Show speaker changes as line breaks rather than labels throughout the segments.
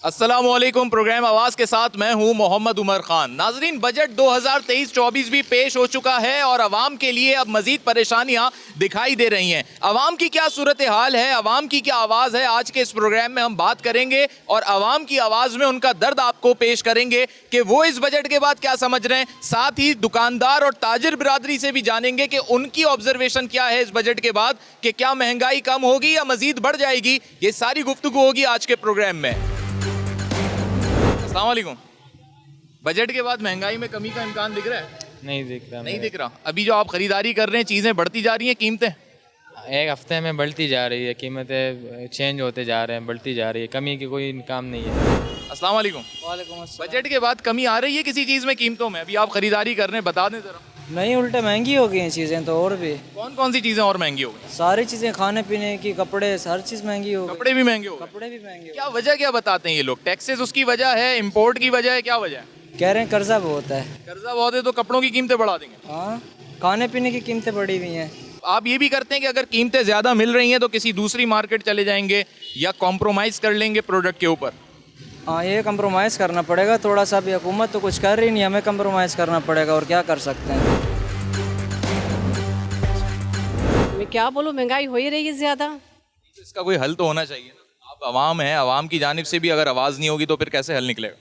अस्सलामुअलैकुम। प्रोग्राम आवाज़ के साथ मैं हूं मोहम्मद उमर खान। नाजरीन, बजट 2023-24 भी पेश हो चुका है और आवाम के लिए अब मजीद परेशानियां दिखाई दे रही हैं। आवाम की क्या सूरत हाल है, आवाम की क्या आवाज़ है, आज के इस प्रोग्राम में हम बात करेंगे और आवाम की आवाज़ में उनका दर्द आपको पेश करेंगे कि वो इस बजट के बाद क्या समझ रहे हैं। साथ ही दुकानदार और ताजिर बिरादरी से भी जानेंगे कि उनकी ऑब्जर्वेशन क्या है इस बजट के बाद, कि क्या महंगाई कम होगी या मजीद बढ़ जाएगी। ये सारी गुफ्तगू होगी आज के प्रोग्राम में। अस्सलाम वालेकुम। बजट के बाद महंगाई में कमी का इम्कान दिख रहा है?
नहीं दिख रहा।
नहीं दिख रहा। अभी जो आप खरीदारी कर रहे हैं, चीज़ें बढ़ती जा रही हैं, कीमतें
एक हफ्ते में बढ़ती जा रही है, कीमतें चेंज होते जा रहे हैं, बढ़ती जा रही है, कमी की कोई काम नहीं है।
अस्सलाम वालेकुम।
वालेकुम अस्सलाम।
बजट के बाद कमी आ रही है किसी चीज़ में, कीमतों में? अभी आप खरीदारी कर रहे हैं, बता दें ज़रा।
नहीं, उल्टे महंगी हो गई हैं चीज़ें तो। और भी
कौन कौन सी चीज़ें और महंगी हो गई?
सारी चीज़ें, खाने पीने की, कपड़े, हर चीज़ महंगी हो गई।
कपड़े भी महंगे हो गए।
कपड़े भी महंगे हो
क्या वजह क्या बताते हैं ये लोग? टैक्सेस उसकी वजह है, इम्पोर्ट की वजह है, क्या वजह है?
गए। कह रहे हैं कर्जा बहुत है।
कर्जा बहुत है तो कपड़ों की कीमतें बढ़ा देंगे।
हाँ, खाने पीने की कीमतें बढ़ी हुई हैं।
आप ये भी करते हैं कि अगर कीमतें ज़्यादा मिल रही हैं तो किसी दूसरी मार्केट चले जाएंगे या कॉम्प्रोमाइज़ कर लेंगे प्रोडक्ट के ऊपर?
हाँ, ये कंप्रोमाइज़ करना पड़ेगा थोड़ा सा। भी हुकूमत तो कुछ कर रही नहीं, हमें कंप्रोमाइज़ करना पड़ेगा। और क्या कर सकते हैं।
मैं क्या बोलूँ, महंगाई हो ही रही है ज़्यादा।
तो इसका कोई हल तो होना चाहिए ना। आप आवाम हैं, आवाम की जानिब से भी अगर आवाज़ नहीं होगी तो फिर कैसे हल निकलेगा?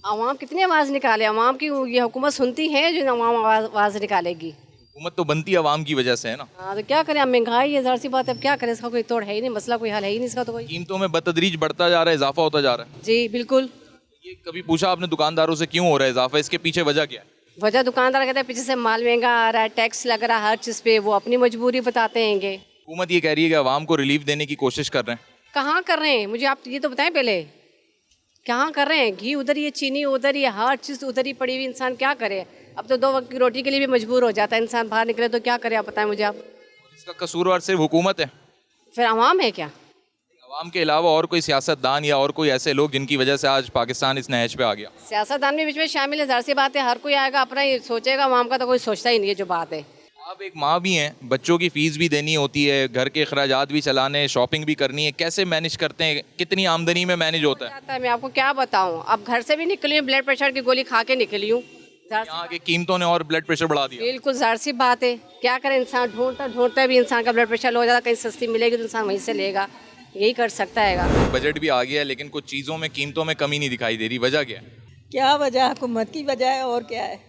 आवाम कितनी आवाज़ निकाले? आवाम की ये हुकूमत सुनती है जो आवाम आवाज़ निकालेगी?
हुकूमत तो बनती आवाम की वजह से है ना।
हाँ, तो क्या करें, अब महंगाई है, ज़ाहिर सी बात है। अब क्या करें, इसका कोई तोड़ है ही नहीं, मसला कोई हल है ही नहीं इसका तो कोई।
कीमतों में बतदरीज बढ़ता जा रहा है, इजाफा होता जा रहा है।
जी बिल्कुल।
ये कभी पूछा आपने दुकानदारों से क्यों हो रहा है इजाफा? इसके पीछे वजह क्या है?
वजह दुकानदार कहते हैं पीछे से माल महंगा आ रहा है, टैक्स लग रहा है हर चीज़ पे, वो अपनी मजबूरी बताते हैंगे।
हुकूमत ये कह रही है कि आवाम को रिलीफ देने की कोशिश कर रहे हैं।
कहाँ कर रहे हैं, मुझे आप ये तो बताएं पहले, कहाँ कर रहे हैं? घी उधर, ये चीनी उधर, ये हर चीज़ उधर ही पड़ी हुई। इंसान क्या करे? अब तो 2 वक्त की रोटी के लिए भी मजबूर हो जाता है इंसान। बाहर निकले तो क्या करे, आप बताएं मुझे आप।
इसका कसूरवार सिर्फ हुकूमत है?
फिर आवाम है क्या?
आवाम के अलावा और कोई सियासतदान या और कोई ऐसे लोग जिनकी वजह से आज पाकिस्तान इस नहज पे आ गया?
सियासतदान भी बीच में शामिल है, ज़ाहिर सी बात है। हर कोई आएगा अपना ही सोचेगा, आवाम का तो कोई सोचता ही नहीं है, जो बात है।
आप एक माँ भी हैं, बच्चों की फ़ीस भी देनी होती है, घर के अखराजात भी चलाने, शॉपिंग भी करनी है। कैसे मैनेज करते हैं? कितनी आमदनी में मैनेज होता है?
आता है, मैं आपको क्या बताऊं, अब घर से भी निकली हूँ, ब्लड प्रेशर की गोली खा के निकली हूँ।
यहाँ की कीमतों ने और ब्लड प्रेशर बढ़ा दिया।
बिल्कुल ज़ाहिर सी बात है। क्या करे, इंसान ढूंढता ढूंढता भी इंसान का ब्लड प्रेशर लो हो जाता। कहीं सस्ती मिलेगी तो इंसान वहीं से लेगा, यही कर सकता है।
बजट भी आ गया है लेकिन कुछ चीज़ों में कीमतों में कमी नहीं दिखाई दे रही, वजह क्या है?
क्या वजह? हुकूमत की वजह है, और क्या है।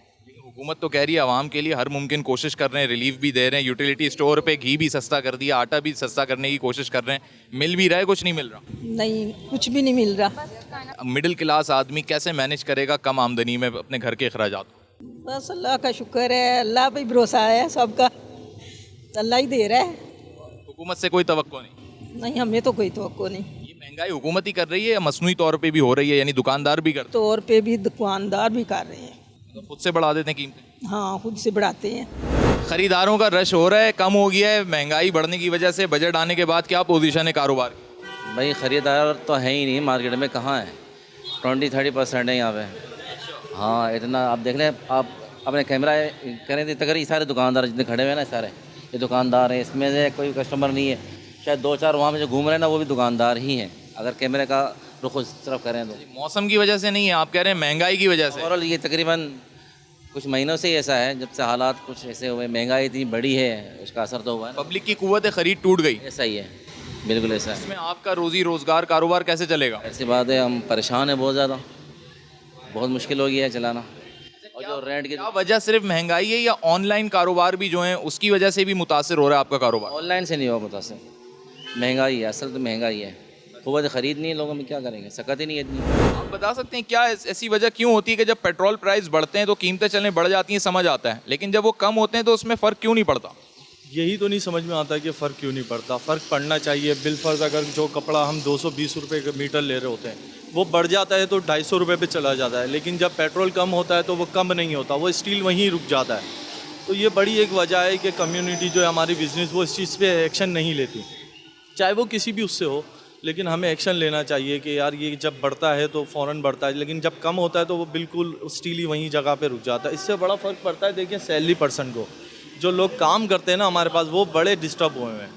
हुकूमत तो कह रही है आवाम के लिए हर मुमकिन कोशिश कर रहे हैं, रिलीफ भी दे रहे हैं, यूटिलिटी स्टोर पे घी भी सस्ता कर दिया, आटा भी सस्ता करने की कोशिश कर रहे हैं। मिल भी रहा है, कुछ नहीं मिल रहा।
नहीं, कुछ भी नहीं मिल रहा।
मिडिल क्लास आदमी कैसे मैनेज करेगा कम आमदनी में अपने घर के अखराजात?
बस अल्लाह का शुक्र है, अल्लाह पे भरोसा है सबका, अल्लाह ही दे रहा है।
हुकूमत से कोई तवक्को नहीं?
नहीं, हमें तो कोई तवक्को नहीं।
ये महंगाई हुकूमत ही कर रही है या मसनूई तौर पे भी हो रही है, यानी दुकानदार भी करते
तौर पे भी दुकानदार भी कर रहे हैं।
हैं, खुद से बढ़ा देते हैं कीमतें?
हाँ, खुद से बढ़ाते हैं।
खरीदारों का रश हो रहा है, कम हो गया है महंगाई बढ़ने की वजह से। बजट आने के बाद क्या पोजीशन है कारोबार की?
भाई ख़रीदार तो है ही नहीं मार्केट में, कहाँ है? 20-30% है यहाँ पे। हाँ, इतना आप देख लें, आप अपने कैमरा करें तो ये सारे दुकानदार जितने खड़े हुए हैं ना, सारे ये दुकानदार हैं। इसमें से कोई कस्टमर नहीं है। शायद 2-4 वहाँ में जो घूम रहे हैं ना, वो भी दुकानदार ही हैं, अगर कैमरे का रुख उस तरफ करें तो।
मौसम की वजह से नहीं है, आप कह रहे हैं महंगाई की वजह से?
ओवरऑल ये तकरीबन कुछ महीनों से ही ऐसा है, जब से हालात कुछ ऐसे हुए, महंगाई इतनी बढ़ी है, उसका असर तो हुआ है ना।
पब्लिक की कुव्वत खरीद टूट गई।
ऐसा ही है, बिल्कुल ऐसा है।
इसमें आपका रोजी रोजगार कारोबार कैसे चलेगा?
ऐसी बात है, हम परेशान हैं बहुत ज़्यादा, बहुत मुश्किल हो गया है चलाना। और जो रेंट की
क्या वजह सिर्फ महंगाई है या ऑनलाइन कारोबार भी जो है उसकी वजह से भी मुतासिर हो रहा है आपका कारोबार?
ऑनलाइन से नहीं हुआ मुतासिर, महंगाई है, असल तो महंगाई है। कुव्वत ख़रीद नहीं है लोगों में, क्या करेंगे, सकत ही नहीं है इतनी।
आप बता सकते हैं क्या ऐसी वजह क्यों होती है कि जब पेट्रोल प्राइस बढ़ते हैं तो कीमतें चलने बढ़ जाती हैं, समझ आता है, लेकिन जब वो कम होते हैं तो उसमें फ़र्क क्यों नहीं पड़ता?
यही तो नहीं समझ में आता कि फ़र्क क्यों नहीं पड़ता। फ़र्क पड़ना चाहिए। बिलफर्ज अगर जो कपड़ा हम 220 रुपये का मीटर ले रहे होते हैं, वो बढ़ जाता है तो 250 रुपये पे चला जाता है, लेकिन जब पेट्रोल कम होता है तो वो कम नहीं होता, वो स्टील वहीं रुक जाता है। तो ये बड़ी एक वजह है कि कम्युनिटी जो है हमारी बिज़नेस, वो इस चीज़ पे एक्शन नहीं लेती, चाहे वो किसी भी उससे हो। लेकिन हमें एक्शन लेना चाहिए कि यार ये जब बढ़ता है तो फ़ौरन बढ़ता है, लेकिन जब कम होता है तो वो बिल्कुल स्टील ही वहीं जगह पे रुक जाता है। इससे बड़ा फ़र्क पड़ता है। देखिए, सैलरी पर्सन को, जो लोग काम करते हैं ना हमारे पास, वो बड़े डिस्टर्ब हुए हैं।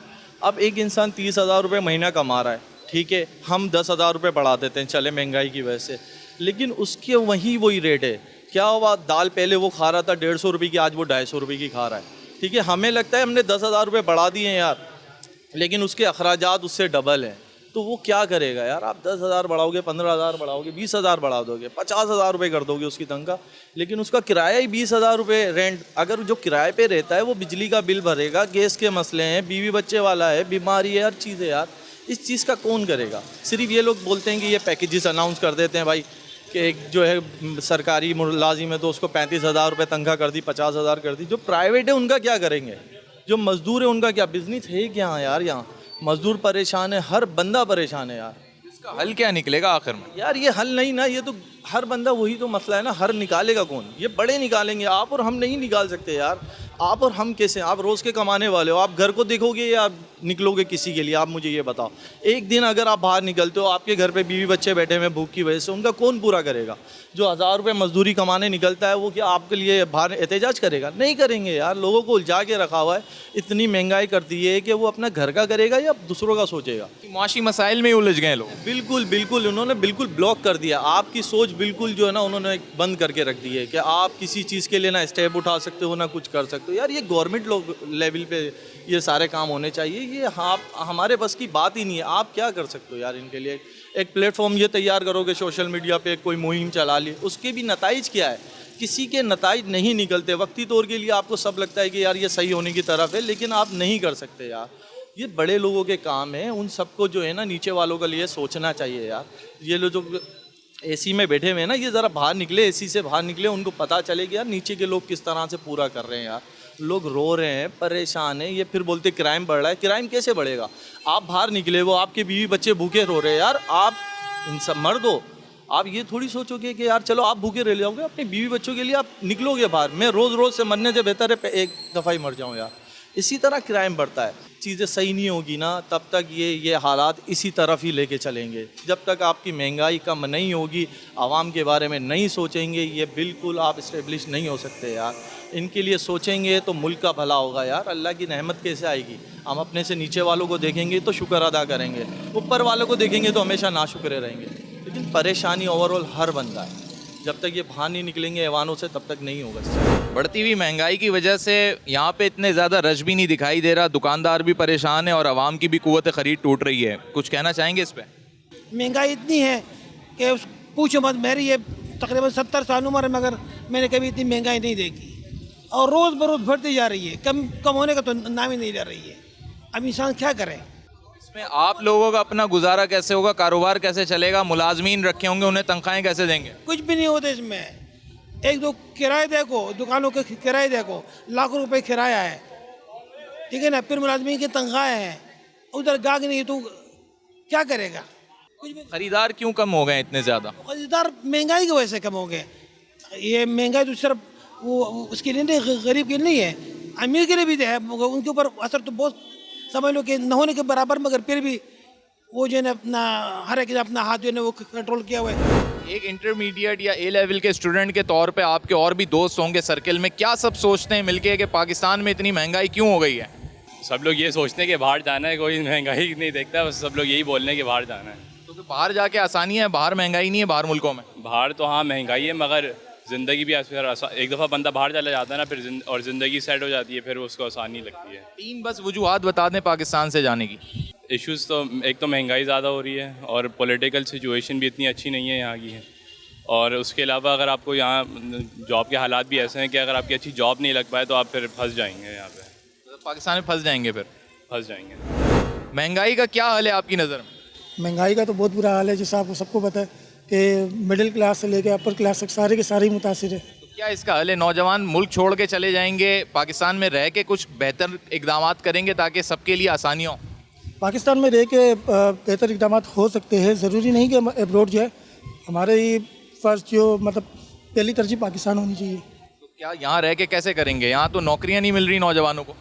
अब एक इंसान 30,000 रुपये महीना कमा रहा है, ठीक है, हम 10,000 रुपये बढ़ा देते हैं, चले महंगाई की वजह से, लेकिन उसके वही रेट है। क्या हुआ, दाल पहले वो खा रहा था 150 रुपये की, आज वो 250 रुपये की खा रहा है। ठीक है, हमें लगता है हमने 10,000 रुपये बढ़ा दिए हैं यार, लेकिन उसके अखराजात उससे डबल हैं, तो वो क्या करेगा यार। आप 10,000 बढ़ाओगे, 15,000 बढ़ाओगे, 20,000 बढ़ा दोगे, 50,000 रुपये कर दोगे उसकी तनख्वाह, लेकिन उसका किराया ही 20,000 रुपये रेंट। अगर जो किराए पे रहता है वो बिजली का बिल भरेगा, गैस के मसले हैं, बीवी बच्चे वाला है, बीमारी है, हर चीज़ है यार, इस चीज़ का कौन करेगा। सिर्फ ये लोग बोलते हैं कि ये पैकेजेस अनाउंस कर देते हैं भाई, कि एक जो है सरकारी मुलाजिम है तो उसको 35,000 रुपये तनख्वाह कर दी, 50,000 कर दी। जो प्राइवेट है उनका क्या करेंगे, जो मजदूर है उनका क्या, बिजनेस है क्या यार। यहाँ मजदूर परेशान है, हर बंदा परेशान है यार।
इसका हल क्या निकलेगा आखिर में?
यार ये हल नहीं ना, ये तो हर बंदा, वही तो मसला है ना, हर निकालेगा कौन, ये बड़े निकालेंगे, आप और हम नहीं निकाल सकते यार। आप और हम कैसे, आप रोज़ के कमाने वाले हो, आप घर को देखोगे या आप निकलोगे किसी के लिए, आप मुझे ये बताओ। एक दिन अगर आप बाहर निकलते हो, आपके घर पे बीवी बच्चे बैठे हुए भूख की वजह से, उनका कौन पूरा करेगा। जो 1,000 रुपये मजदूरी कमाने निकलता है वो क्या आपके लिए बाहर एहतजाज करेगा? नहीं करेंगे यार। लोगों को उलझा के रखा हुआ है, इतनी महंगाई कर दी है कि वो अपना घर का करेगा या दूसरों का सोचेगा।
मुआशी मसाइल में ही उलझ गए लोग।
बिल्कुल बिल्कुल, उन्होंने बिल्कुल ब्लॉक कर दिया। आपकी सोच बिल्कुल जो है ना उन्होंने बंद करके रख दी है कि आप किसी चीज़ के लिए ना स्टेप उठा सकते हो ना कुछ कर सकते हो। यार ये गवर्नमेंट लोग लेवल पे ये सारे काम होने चाहिए, ये आप हमारे बस की बात ही नहीं है। आप क्या कर सकते हो यार इनके लिए? एक प्लेटफॉर्म ये तैयार करोगे सोशल मीडिया पे, कोई मुहिम चला ली, उसके भी नताइज क्या है? किसी के नताइज नहीं निकलते। वक्ती तौर के लिए आपको सब लगता है कि यार ये सही होने की तरफ है, लेकिन आप नहीं कर सकते यार। ये बड़े लोगों के काम है, उन सबको जो है ना नीचे वालों के लिए सोचना चाहिए यार। ये लोग जो एसी में बैठे हुए हैं ना, ये ज़रा बाहर निकले, एसी से बाहर निकले, उनको पता चले कि यार नीचे के लोग किस तरह से पूरा कर रहे हैं यार। लोग रो रहे हैं, परेशान हैं, ये फिर बोलते क्राइम बढ़ रहा है। क्राइम कैसे बढ़ेगा? आप बाहर निकले, वो आपके बीवी बच्चे भूखे रो रहे हैं यार। आप इन सब मर्द हो, आप ये थोड़ी सोचोगे कि यार चलो आप भूखे रह जाओगे, अपने बीवी बच्चों के लिए आप निकलोगे बाहर। मैं रोज़ से मरने से बेहतर है एक दफ़ा ही मर जाऊँ यार। इसी तरह क्राइम बढ़ता है। चीज़ें सही नहीं होगी ना, तब तक ये हालात इसी तरफ ही लेके चलेंगे। जब तक आपकी महंगाई कम नहीं होगी, आवाम के बारे में नहीं सोचेंगे, ये बिल्कुल आप इस्टेब्लिश नहीं हो सकते यार। इनके लिए सोचेंगे तो मुल्क का भला होगा यार। अल्लाह की रहमत कैसे आएगी? हम अपने से नीचे वालों को देखेंगे तो शुक्र अदा करेंगे, ऊपर वालों को देखेंगे तो हमेशा नाशुक्र रहेंगे। लेकिन परेशानी ओवरऑल हर बंदा है। जब तक ये बाहर नहीं निकलेंगे ऐवानों से, तब तक नहीं होगा।
बढ़ती हुई महंगाई की वजह से यहाँ पे इतने ज़्यादा रश भी नहीं दिखाई दे रहा, दुकानदार भी परेशान है और आवाम की भी कुव्वत ख़रीद टूट रही है। कुछ कहना चाहेंगे इस पे?
महंगाई इतनी है कि पूछो मत। मेरी ये तकरीबन 70 साल उम्र है, मगर मैंने कभी इतनी महंगाई नहीं देखी, और रोज़ बरोज़ बढ़ती जा रही है। कम होने का तो नाम ही नहीं ले रही है। अब इंसान क्या करे?
इसमें आप लोगों का अपना गुजारा कैसे होगा, कारोबार कैसे चलेगा? मुलाजमीन रखे होंगे, उन्हें तनख्वाहें कैसे देंगे?
कुछ भी नहीं होता इसमें। एक दो किराए देखो, दुकानों के किराए देखो, लाखों रुपए किराया है, ठीक है ना। फिर मुलाजमीन की तनख्वाहें हैं, उधर गाहक नहीं तो क्या करेगा? कुछ भी।
खरीदार क्यों कम हो गए इतने ज़्यादा?
खरीदार महंगाई की वजह से कम हो गए। ये महंगाई तो सिर्फ वो उसके लिए नहीं, गरीब के लिए नहीं है, अमीर के लिए भी है। उनके ऊपर असर तो बहुत समझ लो कि न होने के बराबर, मगर फिर भी वो जो है ना अपना हर एक अपना हाथ जो है ना वो कंट्रोल किया हुआ है।
एक इंटरमीडिएट या ए लेवल के स्टूडेंट के तौर पे आपके और भी दोस्त होंगे सर्किल में, क्या सब सोचते हैं मिलके कि पाकिस्तान में इतनी महंगाई क्यों हो गई है?
सब लोग ये सोचते हैं कि बाहर जाना है, कोई महंगाई नहीं देखता, बस सब लोग यही बोल रहे हैं कि बाहर जाना है।
तो फिर बाहर जाके आसानी है, बाहर महंगाई नहीं है बाहर मुल्कों में?
बाहर तो हाँ महंगाई है, मगर ज़िंदगी भी एक दफ़ा बंदा बाहर चला जाता है ना, फिर और ज़िंदगी सेट हो जाती है, फिर उसको आसानी लगती है।
3 बस वजूहात बता दें पाकिस्तान से जाने की।
इश्यूज़ तो एक तो महंगाई ज़्यादा हो रही है, और पॉलिटिकल सिचुएशन भी इतनी अच्छी नहीं है यहाँ की है। और उसके अलावा अगर आपको यहाँ जॉब के हालात भी ऐसे हैं कि अगर आपकी अच्छी जॉब नहीं लग पाए तो आप फिर फंस जाएंगे यहाँ पे।
तो पाकिस्तान में फंस जाएंगे, फिर
फंस जाएंगे।
महंगाई का क्या हाल है आपकी नज़र में?
महंगाई का तो बहुत बुरा हाल है, जैसा आपको सबको पता है कि मिडिल क्लास से लेकर अपर क्लास तक सारे के सारे ही मुतासिर है।
तो क्या इसका हल है? नौजवान मुल्क छोड़ के चले जाएंगे, पाकिस्तान में रह के कुछ बेहतर इकदाम करेंगे ताकि सबके लिए आसानी हो?
पाकिस्तान में रह के बेहतर इकदाम हो सकते हैं, ज़रूरी नहीं कि अब्रोड जाए। हमारे ही फ़र्ज़ जो मतलब पहली तरजीह पाकिस्तान होनी चाहिए।
तो क्या यहाँ रह के कैसे करेंगे? यहाँ तो नौकरियाँ नहीं मिल रही नौजवानों को।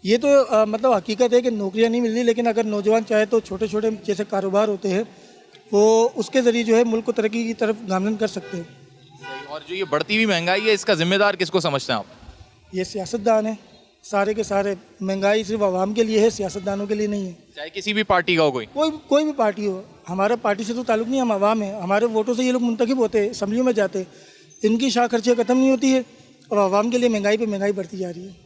ये तो मतलब हकीकत है कि नौकरियाँ नहीं मिल रही, लेकिन अगर नौजवान चाहे तो छोटे छोटे जैसे कारोबार होते हैं वो उसके ज़रिए जो है मुल्क को तरक्की की तरफ गामजन कर सकते हैं।
और जो ये बढ़ती हुई महंगाई है, इसका जिम्मेदार किसको समझते हैं आप?
ये सियासतदान है, सारे के सारे। महंगाई सिर्फ आवाम के लिए है, सियासतदानों के लिए नहीं है।
चाहे किसी भी पार्टी का हो
कोई भी पार्टी हो, हमारा पार्टी से तो ताल्लुक नहीं, हम आवाम है। हमारे वोटों से ये लोग मुंतखब होते हैं, असम्बलियों में जाते हैं, इनकी शाह खर्चे ख़त्म नहीं होती है और आवाम के लिए महंगाई पे महंगाई बढ़ती जा रही है।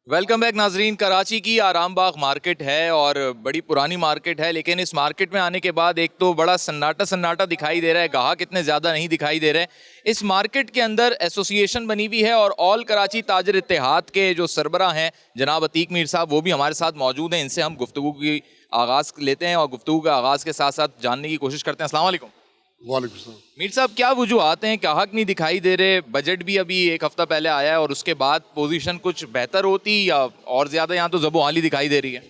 वेलकम बैक नाजरीन। कराची की आरामबाग मार्केट है और बड़ी पुरानी मार्केट है, लेकिन इस मार्केट में आने के बाद एक तो बड़ा सन्नाटा सन्नाटा दिखाई दे रहा है, गाहक इतने ज़्यादा नहीं दिखाई दे रहे हैं। इस मार्केट के अंदर एसोसिएशन बनी हुई है और ऑल कराची ताजर इत्तेहाद के जो सरबरा हैं जनाब अतीक मीर साहब, वो भी हमारे साथ मौजूद हैं। इनसे हम गुफ्तगू की आगाज़ लेते हैं और गुफ्तगू का आगाज़ के साथ साथ जानने की कोशिश करते हैं। अस्सलाम वालेकुम।
वालेकुम।
मीर साहब, क्या वजूहात हैं, गाहक नहीं दिखाई दे रहे? बजट भी अभी एक हफ्ता पहले आया है और उसके बाद पोजीशन कुछ बेहतर होती या और ज़्यादा यहाँ तो ज़बो-हाली दिखाई दे रही है?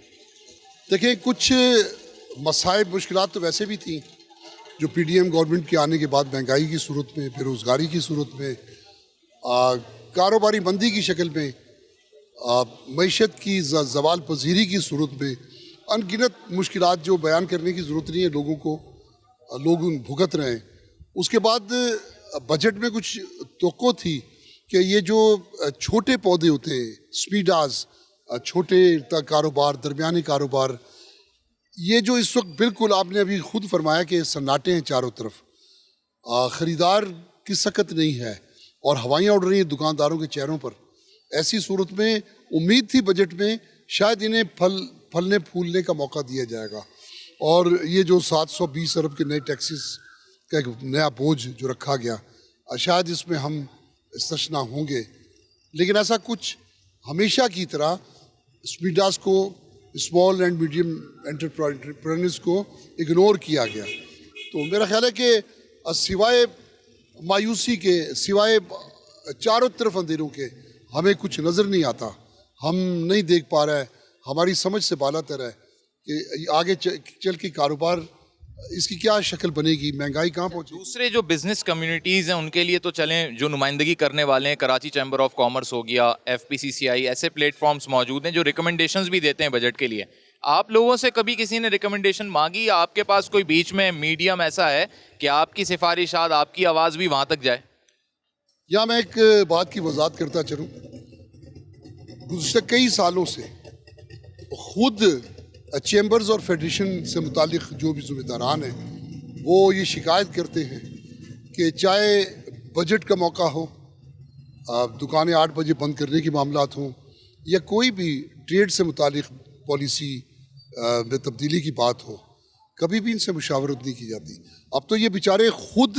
देखिए, कुछ मसाइब मुश्किलात तो वैसे भी थी जो पीडीएम गवर्नमेंट के आने के बाद महंगाई की सूरत में, बेरोज़गारी की सूरत में, कारोबारी मंदी की शक्ल में, मईशत की ज़वाल पजीरी की सूरत में अनगिनत मुश्किलात जो बयान करने की ज़रूरत नहीं है लोगों को, लोग भुगत रहे हैं। उसके बाद बजट में कुछ तवक्को थी कि ये जो छोटे पौधे होते हैं, स्पीडाज, छोटे कारोबार, दरमियानी कारोबार, ये जो इस वक्त बिल्कुल आपने अभी खुद फरमाया कि सन्नाटे हैं चारों तरफ, ख़रीदार की सकत नहीं है और हवाइयाँ उड़ रही हैं दुकानदारों के चेहरों पर। ऐसी सूरत में उम्मीद थी बजट में शायद इन्हें फलने फूलने का मौका दिया जाएगा और ये जो 720 अरब के नए टैक्सेस का एक नया बोझ जो रखा गया, शायद इसमें हम इस्तशना होंगे। लेकिन ऐसा कुछ हमेशा की तरह स्पीडास को, स्मॉल एंड मीडियम एंटरप्रेन्योर्स को इग्नोर किया गया। तो मेरा ख्याल है कि सिवाय मायूसी के, सिवाय चारों तरफ अंधेरों के हमें कुछ नज़र नहीं आता, हम नहीं देख पा रहे हैं, हमारी समझ से बालातर है कि आगे चल के कारोबार इसकी क्या शक्ल बनेगी, महंगाई कहाँ पहुँची।
दूसरे जो बिजनेस कम्युनिटीज़ हैं उनके लिए तो चलें, जो नुमाइंदगी करने वाले हैं, कराची चैम्बर ऑफ कॉमर्स हो गया, FPCCI, ऐसे प्लेटफॉर्म्स मौजूद हैं जो रिकमेंडेशंस भी देते हैं बजट के लिए। आप लोगों से कभी किसी ने रिकमेंडेशन मांगी या आपके पास कोई बीच में मीडियम ऐसा है कि आपकी सिफारिशात, आपकी आवाज़ भी वहाँ तक जाए?
या मैं एक बात की वजाहत करता चलूँ, गुज़श्ता कई सालों से खुद चैम्बर्स और फेडरेशन से मुतालिक जो भी ज़िम्मेदारान हैं वो ये शिकायत करते हैं कि चाहे बजट का मौका हो, दुकानें 8 बजे बंद करने की मामलात हों या कोई भी ट्रेड से मुतालिक पॉलिसी में तब्दीली की बात हो, कभी भी इनसे मुशावरत नहीं की जाती। अब तो ये बेचारे खुद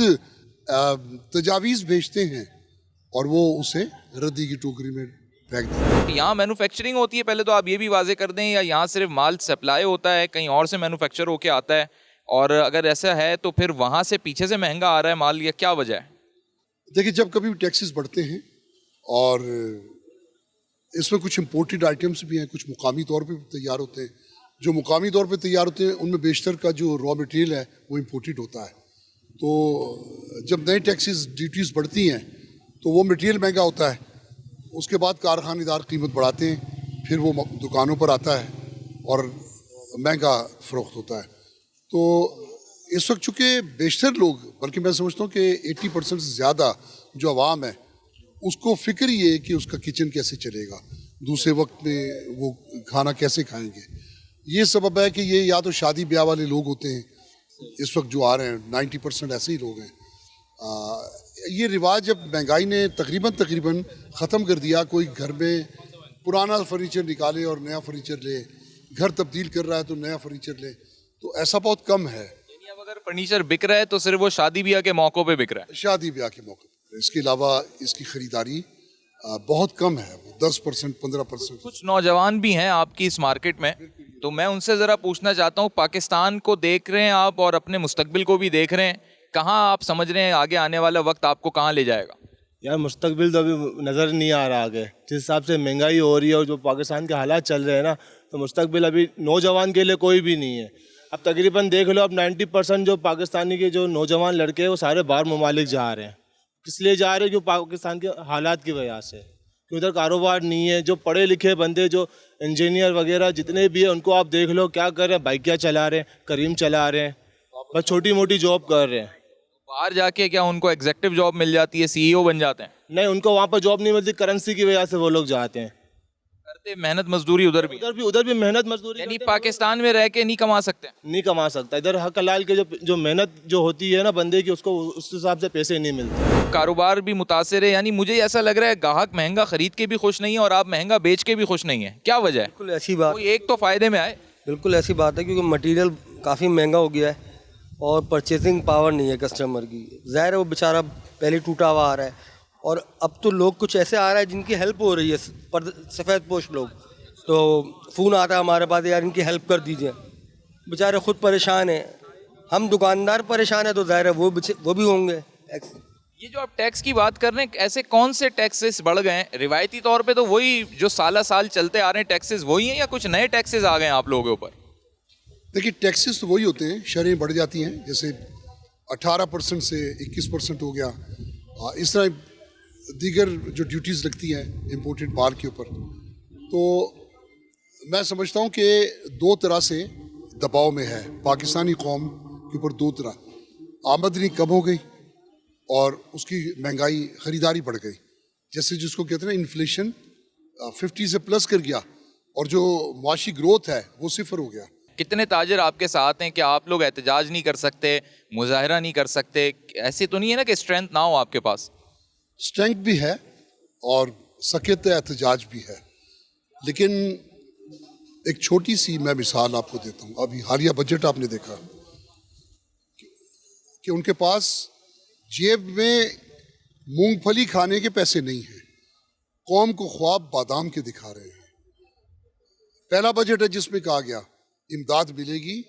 तजावीज़ भेजते हैं और वो उसे रद्दी की टोकरी में फेंक दें।
यहाँ मैन्युफैक्चरिंग होती है, पहले तो आप ये भी वाजे कर दें, या यहाँ सिर्फ माल सप्लाई होता है, कहीं और से मैन्युफैक्चर होके आता है? और अगर ऐसा है तो फिर वहाँ से पीछे से महंगा आ रहा है माल, या क्या वजह है?
देखिए, जब कभी टैक्सेस बढ़ते हैं और इसमें कुछ इम्पोर्टेड आइटम्स भी हैं, कुछ मुकामी तौर पे तैयार होते हैं। जो मुकामी तौर पे तैयार होते हैं उनमें बेशतर का जो रॉ मटेरियल है वो इम्पोर्टेड होता है। तो जब नए टैक्सेस ड्यूटीज़ बढ़ती हैं तो वो मटेरियल महंगा होता है, उसके बाद कारखानेदार कीमत बढ़ाते हैं, फिर वो दुकानों पर आता है और महंगा फ़रोख्त होता है। तो इस वक्त चूँकि बेशतर लोग, बल्कि मैं समझता हूँ कि 80% से ज़्यादा जो आवाम है उसको फ़िक्र ये है कि उसका किचन कैसे चलेगा, दूसरे वक्त में वो खाना कैसे खाएंगे। ये सबब है कि ये या तो शादी ब्याह वाले लोग होते हैं इस वक्त जो आ रहे हैं, 90% ऐसे ही लोग हैं। ये रिवाज जब महंगाई ने तकरीबन ख़त्म कर दिया, कोई घर में पुराना फर्नीचर निकाले और नया फर्नीचर ले, घर तब्दील कर रहा है तो नया फर्नीचर ले, तो ऐसा बहुत कम है।
अब अगर फर्नीचर बिक रहा है तो सिर्फ वो शादी ब्याह के मौक़ों पे बिक रहा है?
शादी ब्याह के मौके पर, इसके अलावा इसकी ख़रीदारी बहुत कम है, वो 10% 15%।
कुछ नौजवान भी हैं आपकी इस मार्केट में, तो मैं उनसे ज़रा पूछना चाहता हूँ, पाकिस्तान को देख रहे हैं आप और अपने मुस्तकबिल को भी देख रहे हैं, कहाँ आप समझ रहे हैं आगे आने वाला वक्त आपको कहाँ ले जाएगा?
यार, मुस्तकबिल तो अभी नज़र नहीं आ रहा आगे, जिस हिसाब से महंगाई हो रही है और जो पाकिस्तान के हालात चल रहे हैं ना, तो मुस्तकबिल अभी नौजवान के लिए कोई भी नहीं है। अब तकरीबन देख लो, अब 90% जो पाकिस्तानी के जो नौजवान लड़के हैं वो सारे बाहर ममालिक जा रहे हैं। किस लिए जा रहे हैं? क्यों? पाकिस्तान के हालात की वजह से, कि उधर कारोबार नहीं है। जो पढ़े लिखे बंदे, जो इंजीनियर वगैरह जितने भी हैं, उनको आप देख लो क्या कर रहे हैं, बाइकियाँ चला रहे हैं, करीम चला रहे हैं, बस छोटी मोटी जॉब कर रहे हैं।
बाहर जाके क्या उनको एग्जेक्टिव जॉब मिल जाती है, सीईओ बन जाते हैं?
नहीं, उनको वहाँ पर जॉब नहीं मिलती, करेंसी की वजह से वो लोग जाते हैं।
करते मेहनत मजदूरी उधर भी,
उधर भी मेहनत मजदूरी
यानी
करते हैं,
पाकिस्तान में रह के नहीं कमा सकते?
नहीं कमा सकता। इधर हक हलाल के जो मेहनत जो होती है ना बंदे की, उसको उस हिसाब से पैसे नहीं मिलते।
कारोबार भी मुतासिर है, यानी मुझे ऐसा लग रहा है ग्राहक महंगा खरीद के भी खुश नहीं है और आप महंगा बेच के भी खुश नहीं है, क्या वजह है?
बिल्कुल ऐसी बात,
कोई एक तो फायदे में आए।
बिल्कुल ऐसी बात है, क्योंकि मटेरियल काफ़ी महंगा हो गया है और परचेसिंग पावर नहीं है कस्टमर की। ज़ाहिर है वो बेचारा पहले टूटा हुआ आ रहा है, और अब तो लोग कुछ ऐसे आ रहा है जिनकी हेल्प हो रही है, पर सफ़ेद पोश लोग, तो फ़ोन आता है हमारे पास, यार इनकी हेल्प कर दीजिए। बेचारे खुद परेशान हैं, हम दुकानदार परेशान हैं, तो ज़ाहिर है वो भी होंगे।
ये जो आप टैक्स की बात कर रहे हैं, ऐसे कौन से टैक्सेस बढ़ गए हैं? रिवायती तौर पे तो वही जो साल चलते आ रहे हैं टैक्सेस वही हैं, या कुछ नए टैक्सेस आ गए हैं आप लोगों के ऊपर?
देखिए, टैक्सेस तो वही होते हैं, शरहें बढ़ जाती हैं, जैसे 18% से 21% हो गया। इस तरह दीगर जो ड्यूटीज़ लगती हैं इम्पोर्टेड माल के ऊपर, तो मैं समझता हूँ कि दो तरह से दबाव में है पाकिस्तानी कौम के ऊपर। दो तरह, आमदनी कम हो गई और उसकी महंगाई, ख़रीदारी बढ़ गई, जैसे जिसको कहते हैं इन्फ्लेशन 50 से प्लस कर गया, और जो मुआशी ग्रोथ है वो सिफर हो गया।
कितने ताजिर आपके साथ हैं? क्या आप लोग एहतजाज नहीं कर सकते, मुजाहरा नहीं कर सकते? ऐसे तो नहीं है ना कि स्ट्रेंथ ना हो आपके पास?
स्ट्रेंथ भी है और सख्त एहतजाज भी है, लेकिन एक छोटी सी मैं मिसाल आपको देता हूँ। अभी हालिया बजट आपने देखा कि उनके पास जेब में मूंगफली खाने के पैसे नहीं हैं, कौम को ख्वाब बादाम के दिखा रहे हैं। पहला बजट है जिसमें कहा गया इमदाद मिलेगी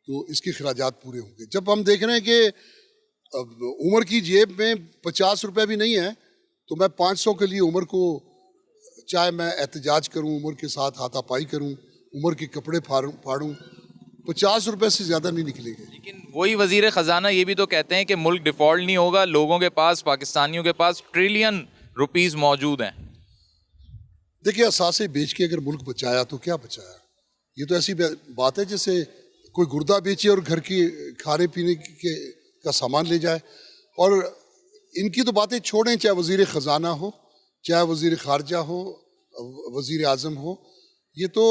तो इसके खराजात पूरे होंगे। जब हम देख रहे हैं कि उमर की जेब में 50 रुपए भी नहीं है, तो मैं 500 के लिए उमर को, चाहे मैं एहतजाज करूं, उमर के साथ हाथापाई करूं, उमर के कपड़े फाड़ूं, 50 रुपए से ज़्यादा नहीं निकलेंगे।
लेकिन वही वजीर ख़जाना ये भी तो कहते हैं कि मुल्क डिफ़ॉल्ट नहीं होगा, लोगों के पास, पाकिस्तानियों के पास ट्रिलियन रुपीस मौजूद हैं।
देखिए, असासे बेच के अगर मुल्क बचाया तो क्या बचाया? ये तो ऐसी बात है जैसे कोई गुर्दा बेचे और घर की खाने पीने का सामान ले जाए। और इनकी तो बातें छोड़ें, चाहे वजीर ख़जाना हो, चाहे वजीर ख़ारजा हो, वजीर आज़म हो, ये तो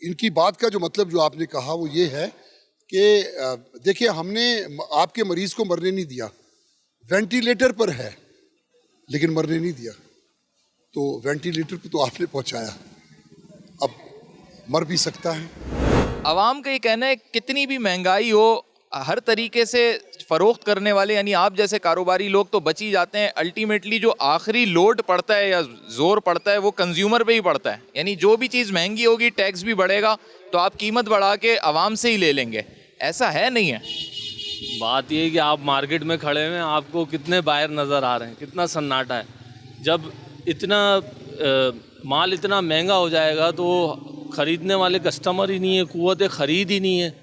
इनकी बात का जो मतलब जो आपने कहा वो ये है कि देखिए, हमने आपके मरीज़ को मरने नहीं दिया, वेंटिलेटर पर है लेकिन मरने नहीं दिया, तो वेंटिलेटर पर तो आपने पहुंचाया, अब मर भी सकता है।
आवाम का ये कहना है कितनी भी महंगाई हो, हर तरीके से फ़रोख्त करने वाले यानी आप जैसे कारोबारी लोग तो बच ही जाते हैं। अल्टीमेटली जो आखिरी लोड पड़ता है या ज़ोर पड़ता है वो कंज्यूमर पे ही पड़ता है, यानी जो भी चीज़ महंगी होगी टैक्स भी बढ़ेगा तो आप कीमत बढ़ा के आवाम से ही ले लेंगे। ऐसा है नहीं है?
बात ये है कि आप मार्केट में खड़े हुए हैं, आपको कितने बायर नज़र आ रहे हैं, कितना सन्नाटा है। जब इतना माल इतना महंगा हो जाएगा तो ख़रीदने वाले कस्टमर ही नहीं है, क़ुव्वत ख़रीद ही नहीं है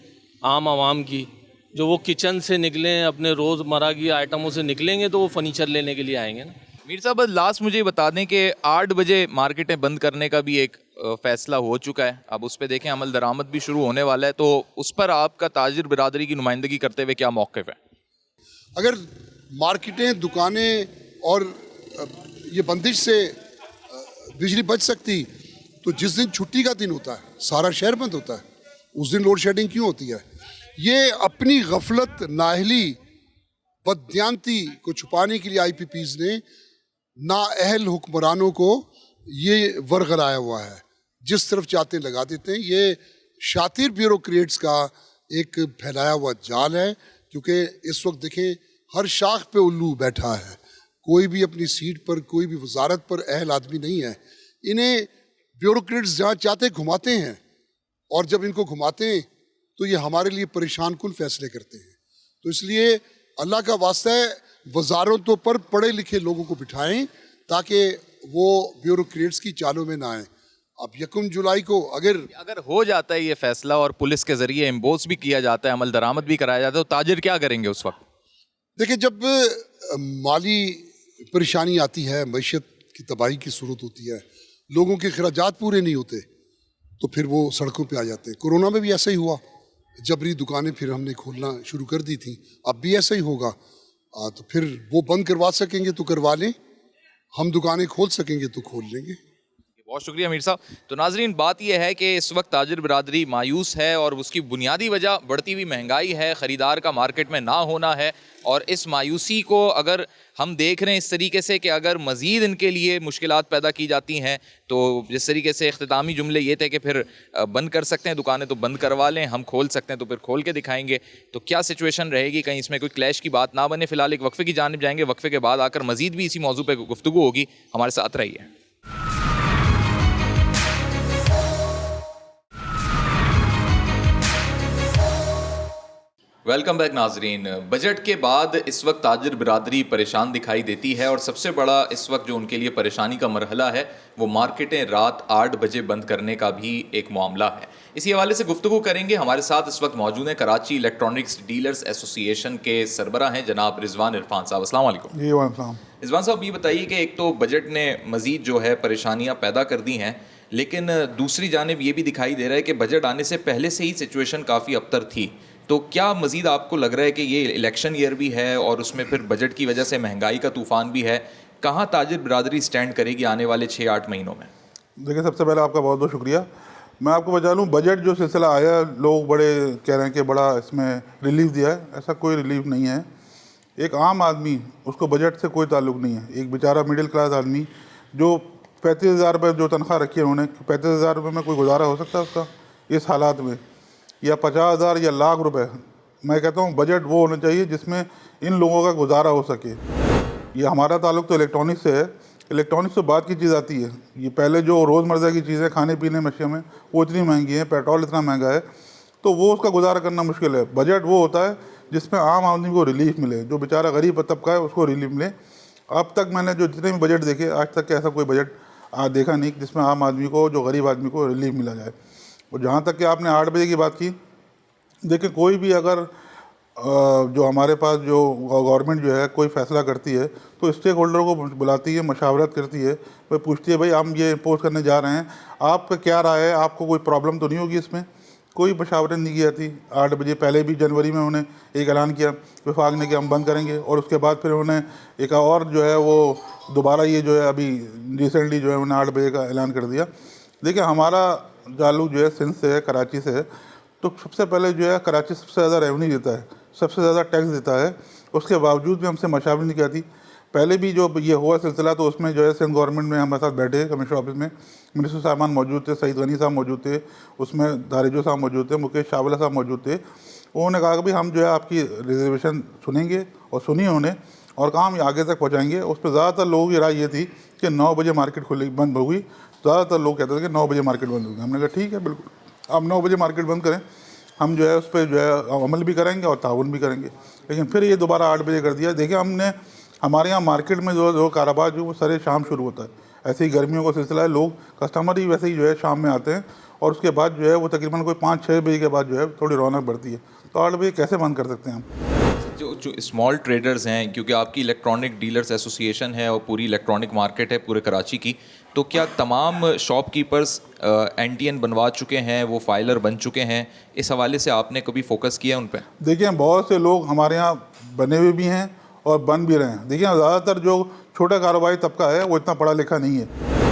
आम आवाम की। जो वो किचन से निकलें, अपने रोज़मर्रा की आइटमों से निकलेंगे तो वो फर्नीचर लेने के लिए आएंगे ना।
मीर साहब, लास्ट मुझे बता दें कि 8 बजे मार्केटें बंद करने का भी एक फ़ैसला हो चुका है। अब उस पर देखें, अमल दरामद भी शुरू होने वाला है, तो उस पर आपका ताजिर बिरादरी की नुमाइंदगी करते हुए क्या मौक़िफ़ है?
अगर मार्केटें, दुकानें और ये बंदिश से बिजली बच सकती तो जिस दिन छुट्टी का दिन होता है सारा शहर बंद होता है, उस दिन लोड शेडिंग क्यों होती है? ये अपनी गफलत, नाअहली, बददियानती को छुपाने के लिए IPPs ने नाअहल हुक्मरानों को ये वरगलाया हुआ है, जिस तरफ चाहते लगा देते हैं। ये शातिर ब्यूरोक्रेट्स का एक फैलाया हुआ जाल है, क्योंकि इस वक्त देखें हर शाख पे उल्लू बैठा है, कोई भी अपनी सीट पर, कोई भी वजारत पर अहल आदमी नहीं है। इन्हें ब्यूरोक्रेट्स जहाँ चाहते घुमाते हैं, और जब इनको घुमाते हैं तो ये हमारे लिए परेशान कुन फैसले करते हैं। तो इसलिए अल्लाह का वास्ता है, वजारतों पर पढ़े लिखे लोगों को बिठाएं ताकि वो ब्यूरोक्रेट्स की चालों में ना आए। अब 1 जुलाई को अगर
हो जाता है ये फैसला और पुलिस के ज़रिए इम्पोज भी किया जाता है, अमल दरामद भी कराया जाता है, तो ताजिर क्या करेंगे उस वक्त?
देखिए, जब माली परेशानी आती है, मईशत की तबाही की सूरत होती है, लोगों के खर्चात पूरे नहीं होते, तो फिर वो सड़कों पे आ जाते हैं। कोरोना में भी ऐसा ही हुआ, जबरी दुकानें फिर हमने खोलना शुरू कर दी थी। अब भी ऐसा ही होगा। तो फिर वो बंद करवा सकेंगे तो करवा लें, हम दुकानें खोल सकेंगे तो खोल लेंगे।
बहुत शुक्रिया मीर साहब। तो नाजरीन, बात यह है कि इस वक्त ताजिर बिरादरी मायूस है और उसकी बुनियादी वजह बढ़ती हुई महंगाई है, ख़रीदार का मार्केट में ना होना है। और इस मायूसी को अगर हम देख रहे हैं इस तरीके से कि अगर मज़ीद इनके लिए मुश्किलात पैदा की जाती हैं, तो जिस तरीके से इख्तितामी जुमले ये थे कि फिर बंद कर सकते हैं दुकानें तो बंद करवा लें, हम खोल सकते हैं तो फिर खोल के दिखाएंगे, तो क्या सिचुएशन रहेगी, कहीं इसमें कोई क्लैश की बात ना बने। फ़िलहाल एक वक्फ़े की जानिब जाएंगे, वक्फ़े के बाद आकर मज़ीद भी इसी मौजू पर गुफ्तगू होगी। हमारे साथ रहिए। वेलकम बैक नाजरीन। बजट के बाद इस वक्त ताजिर बिरादरी परेशान दिखाई देती है और सबसे बड़ा इस वक्त जो उनके लिए परेशानी का मरहला है वो मार्केटें रात 8 बजे बंद करने का भी एक मामला है। इसी हवाले से गुफ्तगू करेंगे। हमारे साथ इस वक्त मौजूद हैं कराची इलेक्ट्रॉनिक्स डीलर्स एसोसिएशन के सरबराह हैं जनाब रिजवान इरफान साहब। अस्सलाम वालेकुम।
जी वालेकुम।
रिजवान साहब, ये बताइए कि एक तो बजट ने मज़ीद जो है परेशानियाँ पैदा कर दी हैं, लेकिन दूसरी जानिब ये भी दिखाई दे रहा है कि बजट आने से पहले से ही सिचुएशन काफ़ी अबतर थी। तो क्या मज़ीद आपको लग रहा है कि ये इलेक्शन ईयर भी है और उसमें फिर बजट की वजह से महंगाई का तूफ़ान भी है, कहाँ ताजिर बिरादरी स्टैंड करेगी आने वाले 6-8 महीनों में?
देखिए, सबसे पहले आपका बहुत बहुत शुक्रिया। मैं आपको बता लूँ, बजट जो सिलसिला आया, लोग बड़े कह रहे हैं कि बड़ा इसमें रिलीफ दिया है। ऐसा कोई रिलीफ नहीं है। एक आम आदमी, उसको बजट से कोई ताल्लुक़ नहीं है। एक बेचारा मिडिल क्लास आदमी जो 35,000 रुपये जो तनख्वाह रखी है उन्होंने, 35,000 रुपये में कोई गुजारा हो सकता है उसका इस हालात में, या 50,000 या लाख रुपए? मैं कहता हूँ बजट वो होना चाहिए जिसमें इन लोगों का गुजारा हो सके। ये हमारा ताल्लुक़ तो इलेक्ट्रॉनिक्स से है। इलेक्ट्रॉनिक्स तो बाद की चीज़ आती है। ये पहले जो रोज़मर्रा की चीज़ें खाने पीने में में वो इतनी महंगी हैं, पेट्रोल इतना महंगा है, तो वो उसका गुजारा करना मुश्किल है। बजट वो होता है जिसमें आम आदमी को रिलीफ मिले, जो बेचारा गरीब तबका है उसको रिलीफ मिले। अब तक मैंने जो जितने भी बजट देखे, आज तक के ऐसा कोई बजट देखा नहीं जिसमें आम आदमी को, जो गरीब आदमी को रिलीफ मिला जाए। और जहाँ तक कि आपने 8 बजे की बात की, देखिए कोई भी अगर जो हमारे पास जो गवर्नमेंट जो है कोई फ़ैसला करती है तो स्टेक होल्डर को बुलाती है, मशावरत करती है, वह पूछती है भाई हम ये इम्पोज करने जा रहे हैं, आपका क्या राय है, आपको कोई प्रॉब्लम तो नहीं होगी इसमें? कोई मशावरत नहीं की जाती। 8 बजे पहले भी जनवरी में उन्होंने एक ऐलान किया विफाक ने कि हम बंद करेंगे, और उसके बाद फिर उन्होंने एक और जो है वो दोबारा ये जो है अभी रिसेंटली जो है उन्होंने 8 बजे का ऐलान कर दिया। देखिए हमारा चालू जो है सिंध से है, कराची से है, तो सबसे पहले जो है कराची सबसे ज़्यादा रेवेन्यू देता है, सबसे ज़्यादा टैक्स देता है। उसके बावजूद भी हमसे मशावरत नहीं की जाती। पहले भी जो ये हुआ सिलसिला तो उसमें जो है सिंध गवर्नमेंट में हमारे साथ बैठे कमिश्नर ऑफिस में मिनिस्टर साहबान मौजूद थे, सईद गनी साहब मौजूद थे, उसमें दारिजो साहब मौजूद थे, मुकेश शावला साहब मौजूद थे। उन्होंने कहा कि भाई हम जो है आपकी रिजर्वेशन सुनेंगे, और सुनी उन्होंने, और काम आगे तक पहुँचाएँगे। उस पर ज़्यादातर लोगों की राय ये थी कि 9 बजे मार्केट खुलेगी, बंद होगी। ज़्यादातर लोग कहते थे कि 9 बजे मार्केट बंद होगी। हमने कहा ठीक है, बिल्कुल आप 9 बजे मार्केट बंद करें, हम जो है उस पर जो है अमल भी करेंगे और ताउन भी करेंगे। लेकिन फिर ये दोबारा 8 बजे कर दिया। देखिए हमने हमारे यहाँ मार्केट में जो कारोबार जो वो सारे शाम शुरू होता है। ऐसे ही गर्मियों का सिलसिला है, लोग कस्टमर ही वैसे ही जो है शाम में आते हैं, और उसके बाद जो है वो तकरीबन कोई 5-6 बजे के बाद जो है थोड़ी रौनक बढ़ती है। तो 8 बजे कैसे बंद कर सकते हैं हम?
जो स्मॉल ट्रेडर्स हैं, क्योंकि आपकी इलेक्ट्रॉनिक डीलर्स एसोसिएशन है और पूरी इलेक्ट्रॉनिक मार्केट है पूरे कराची की, तो क्या तमाम शॉपकीपर्स NTN बनवा चुके हैं, वो फाइलर बन चुके हैं? इस हवाले से आपने कभी फोकस किया उन पर?
देखिए बहुत से लोग हमारे यहाँ बने हुए भी हैं और बन भी रहे हैं। देखिए ज़्यादातर जो छोटा कारोबारी तबका है वो इतना पढ़ा लिखा नहीं है,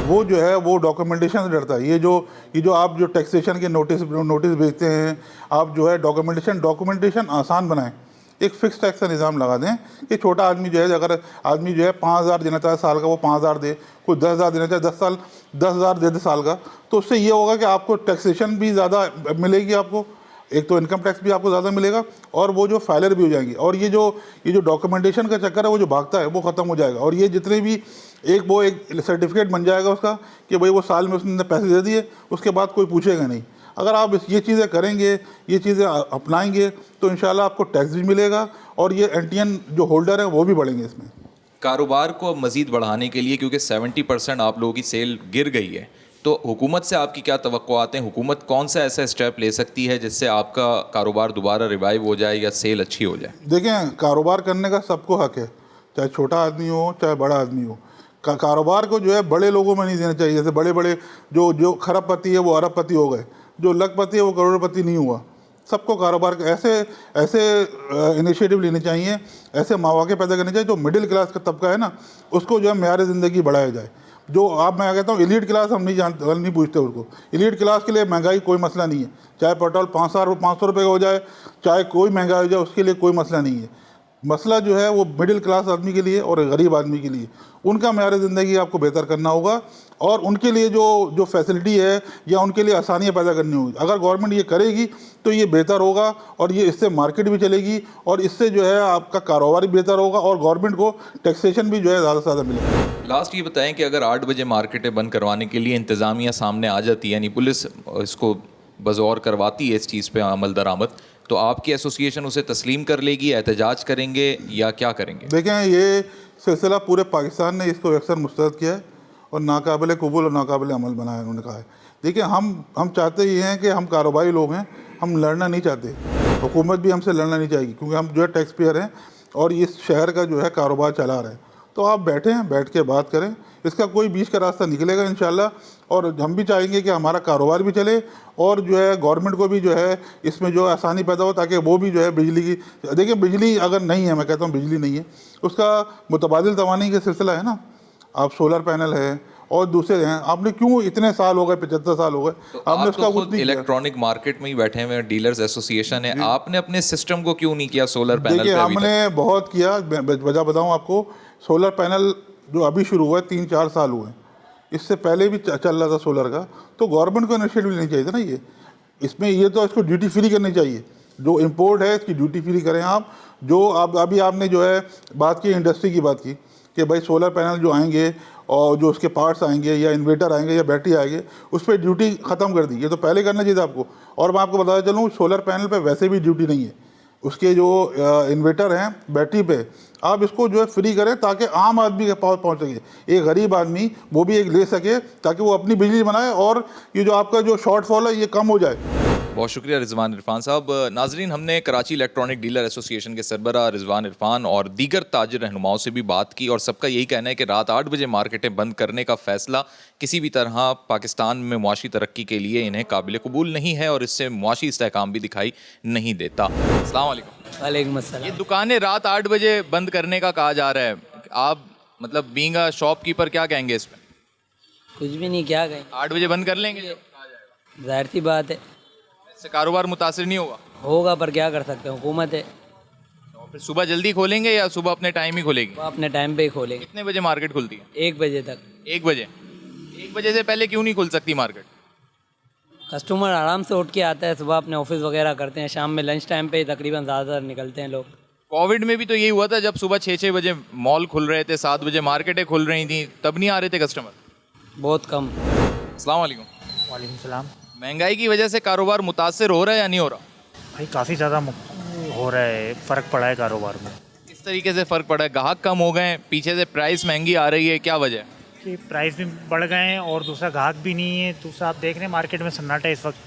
वो जो है वो डॉक्यूमेंटेशन से डरता है। ये जो आप जो टैक्सेशन के नोटिस भेजते हैं, आप जो है डॉक्यूमेंटेशन आसान बनाएं। एक फ़िक्स टैक्स का निज़ाम लगा दें कि छोटा आदमी जो है, अगर आदमी जो है 5,000 देना चाहे साल का, वो 5,000 दे, कोई 10,000 देना चाहे 10,000 दे साल का, तो उससे ये होगा कि आपको टैक्सेशन भी ज़्यादा मिलेगी, आपको एक तो इनकम टैक्स भी आपको ज़्यादा मिलेगा, और वो जो फाइलर भी हो जाएंगी, और ये जो डॉक्यूमेंटेशन का चक्कर है वो जो भागता है वो ख़त्म हो जाएगा। और ये जितने भी एक सर्टिफिकेट बन जाएगा उसका कि भाई वो साल में उसने पैसे दे दिए, उसके बाद कोई पूछेगा नहीं। अगर आप ये चीज़ें करेंगे, ये चीज़ें अपनाएंगे, तो इंशाल्लाह आपको टैक्स भी मिलेगा, और ये NTN जो होल्डर हैं वो भी बढ़ेंगे इसमें।
कारोबार को मज़ीद बढ़ाने के लिए, क्योंकि 70% आप लोगों की सेल गिर गई है, तो हुकूमत से आपकी क्या तवक्कुआत हैं? हुकूमत कौन सा ऐसा स्टेप ले सकती है जिससे आपका कारोबार दोबारा रिवाइव हो जाए या सेल अच्छी हो जाए?
देखें, कारोबार करने का सबको हक है, चाहे छोटा आदमी हो चाहे बड़ा आदमी हो। कारोबार को जो है बड़े लोगों में नहीं देना चाहिए। जैसे बड़े जो खरबपति है वो अरबपति हो गए, जो लखपति है वो करोड़पति नहीं हुआ। सबको कारोबार ऐसे ऐसे इनिशिएटिव लेने चाहिए, ऐसे मौके पैदा करने चाहिए जो मिडिल क्लास का तबका है ना, उसको जो है मेयार ज़िंदगी बढ़ाया जाए। जो आप मैं कहता हूँ एलीट क्लास हम नहीं पूछते उसको। एलीट क्लास के लिए महंगाई कोई मसला नहीं है, चाहे पेट्रोल 500 रुपये का हो जाए, चाहे कोई महंगाई हो जाए, उसके लिए कोई मसला नहीं है। मसला जो है वो मिडिल क्लास आदमी के लिए और गरीब आदमी के लिए, उनका मेयार ज़िंदगी आपको बेहतर करना होगा और उनके लिए जो फैसिलिटी है या उनके लिए आसानियाँ पैदा करनी होगी। अगर गवर्नमेंट ये करेगी तो ये बेहतर होगा और ये इससे मार्केट भी चलेगी और इससे जो है आपका कारोबार भी बेहतर होगा और गवर्नमेंट को टैक्सेशन भी जो है ज़्यादा से ज़्यादा मिलेगा।
लास्ट ये बताएं कि अगर 8 बजे मार्केटें बंद करवाने के लिए इंतज़ामिया सामने आ जाती है, यानी पुलिस इसको बज़ौर करवाती है इस चीज़ पे अमल दरामद, तो आपकी एसोसिएशन उसे तस्लीम कर लेगी, एहतजाज करेंगे या क्या करेंगे?
देखें, ये सिलसिला पूरे पाकिस्तान ने इसको अक्सर मुस्तरद किया है और नाकाबिल कबूल और नाकाबिल अमल बनाया उन्होंने कहा है। देखिए, हम चाहते ये हैं कि हम कारोबारी लोग हैं, हम लड़ना नहीं चाहते, हुकूमत भी हमसे लड़ना नहीं चाहेगी क्योंकि हम जो है टैक्स पेयर हैं और इस शहर का जो है कारोबार चला रहे हैं। तो आप बैठ के बात करें, इसका कोई बीच का रास्ता निकलेगा इंशाल्लाह। और हम भी चाहेंगे कि हमारा कारोबार भी चले और जो है गवर्नमेंट को भी जो है इसमें जो आसानी पैदा हो, ताकि वो भी जो है बिजली की, देखिए बिजली अगर नहीं है, मैं कहता हूँ बिजली नहीं है, उसका मुतबादिल तवानी का सिलसिला है ना। आप सोलर पैनल है और दूसरे हैं, आपने क्यों इतने साल हो गए, 75 साल हो गए,
तो
आपने
आप
उसका
तो
कुछ
खुद
नहीं किया।
इलेक्ट्रॉनिक मार्केट में ही बैठे हुए हैं, डीलर्स एसोसिएशन है, आपने अपने सिस्टम को क्यों नहीं किया सोलर पैनल?
देखिए,
पे अभी
हमने बहुत किया, वजह बताऊँ आपको। सोलर पैनल जो अभी शुरू हुआ है 3-4 साल हुए, इससे पहले भी चल रहा था सोलर का, तो गवर्नमेंट को इनिशिएटिव लेनी चाहिए था ना। ये इसमें ये तो इसको ड्यूटी फ्री करनी चाहिए, जो इम्पोर्ट है इसकी ड्यूटी फ्री करें आप। जो अभी आपने जो है बात की, इंडस्ट्री की बात की कि भाई सोलर पैनल जो आएंगे और जो उसके पार्ट्स आएंगे या इन्वर्टर आएंगे या बैटरी आएंगे, उस पर ड्यूटी ख़त्म कर दी। ये तो पहले करना चाहिए था आपको। और मैं आपको बताया चलूँ, सोलर पैनल पे वैसे भी ड्यूटी नहीं है, उसके जो इन्वर्टर हैं बैटरी पे, आप इसको जो है फ्री करें ताकि आम आदमी के पास पहुँच सके, एक गरीब आदमी वो भी एक ले सके, ताकि वो अपनी बिजली बनाए और ये जो आपका जो शॉर्टफॉल है ये कम हो जाए।
बहुत शुक्रिया रिजवान इरफान साहब। नाजरीन, हमने कराची इलेक्ट्रॉनिक डीलर एसोसिएशन के सरबरा रिजवान इरफान और दीगर ताजिर रहनुमाओं से भी बात की और सबका यही कहना है कि रात 8 बजे मार्केटें बंद करने का फ़ैसला किसी भी तरह पाकिस्तान में मुआशी तरक्की के लिए इन्हें काबिल कबूल नहीं है और इससे मुआशी इस्तेहकाम भी दिखाई नहीं देता। अस्सलाम वालेकुम।
वालेकुम अस्सलाम।
ये दुकानें रात 8 बजे बंद करने का कहा जा रहा है, आप मतलब बीइंग अ शॉपकीपर क्या कहेंगे इस पर?
कुछ भी नहीं, क्या कहें,
8 बजे बंद कर लेंगे?
जाहिर सी बात है,
इससे कारोबार मुतासिर नहीं होगा?
होगा, पर क्या कर सकते हैं, हुकूमत है।
तो फिर सुबह जल्दी खोलेंगे या सुबह अपने टाइम ही खोलेंगे?
वो अपने टाइम पे ही खोलेंगे।
कितने बजे मार्केट खुलती है?
1 बजे तक।
1 बजे? 1 बजे से पहले क्यों नहीं खुल सकती मार्केट?
कस्टमर आराम से उठ के आता है, सुबह अपने ऑफिस वगैरह करते हैं, शाम में लंच टाइम पे तकरीबन ज़्यादातर निकलते हैं लोग।
कोविड में भी तो यही हुआ था, जब सुबह 6-6 बजे मॉल खुल रहे थे, 7 बजे मार्केटें खुल रही थी, तब नहीं आ रहे थे कस्टमर?
बहुत कम।
अस्सलाम वालेकुम।
वालेकुम सलाम।
महंगाई की वजह से कारोबार मुतासिर हो रहा है या नहीं हो रहा?
भाई काफ़ी ज़्यादा हो रहा है, फ़र्क पड़ा है कारोबार में।
किस तरीके से फ़र्क पड़ा है? ग्राहक कम हो गए हैं, पीछे से प्राइस महंगी आ रही है, क्या वजह है?
कि प्राइस भी बढ़ गए हैं और दूसरा ग्राहक भी नहीं है। दूसरा आप देख रहे हैं मार्केट में सन्नाटा इस वक्त,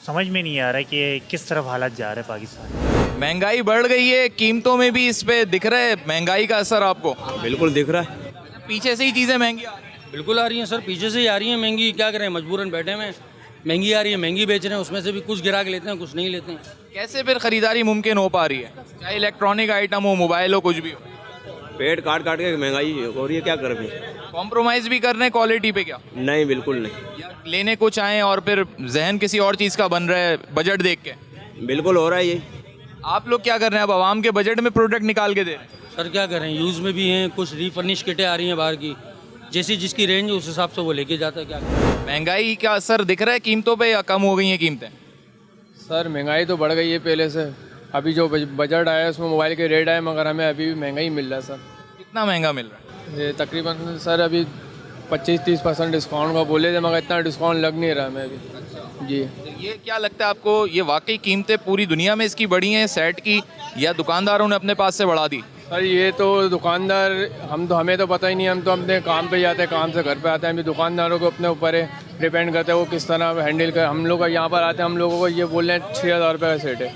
समझ में नहीं आ रहा है कि किस तरफ हालत जा रहे हैं पाकिस्तान।
महंगाई बढ़ गई है, कीमतों में भी इस पे दिख रहा है महंगाई का असर आपको?
बिल्कुल दिख रहा है।
पीछे से ही चीज़ें महंगी आ रही हैं?
बिल्कुल आ रही हैं सर, पीछे से ही आ रही हैं महंगी, क्या करें, मजबूरन बैठे हुए हैं। महंगी आ रही है, महंगी बेच रहे हैं, उसमें से भी कुछ गिराक लेते हैं, कुछ नहीं लेते हैं।
कैसे फिर ख़रीदारी मुमकिन हो पा रही है, चाहे इलेक्ट्रॉनिक आइटम हो, मोबाइल हो, कुछ भी हो?
पेट काट काट के महंगाई हो रही है, क्या करें फिर?
कॉम्प्रोमाइज़ भी कर रहे हैं क्वालिटी पे क्या?
नहीं, बिल्कुल नहीं।
या लेने को चाहें और फिर जहन किसी और चीज़ का बन रहा है बजट देख के?
बिल्कुल हो रहा है ये।
आप लोग क्या कर रहे हैं, अब आवाम के बजट में प्रोडक्ट निकाल के दे रहे हैं?
सर क्या करें, यूज़ में भी हैं, कुछ रीफर्निश किटें आ रही हैं बाहर की, जैसी जिसकी रेंज उस हिसाब से वो लेके जाता है। क्या करें?
महंगाई का असर दिख रहा है कीमतों पे या कम हो गई हैं कीमतें?
सर महंगाई तो बढ़ गई है पहले से। अभी जो बजट आया है उसमें मोबाइल के रेट आए, मगर हमें अभी भी महंगा ही मिल रहा है सर।
कितना महंगा मिल रहा है?
ये तकरीबन सर अभी 25-30% डिस्काउंट का बोले थे, मगर इतना डिस्काउंट लग नहीं रहा हमें अभी। जी,
ये क्या लगता है आपको, ये वाकई कीमतें पूरी दुनिया में इसकी बढ़ी हैं सेट की, या दुकानदारों ने अपने पास से बढ़ा दी?
सर ये तो दुकानदार, हमें तो पता ही नहीं, हम तो अपने काम पे जाते हैं, काम से घर पे आते हैं। अभी दुकानदारों को अपने ऊपर है, डिपेंड करता है वो किस तरह हैंडल कर। हम लोग यहाँ पर आते हैं, हम लोगों को ये बोल रहे हैं 6,000 रुपये का सेट है,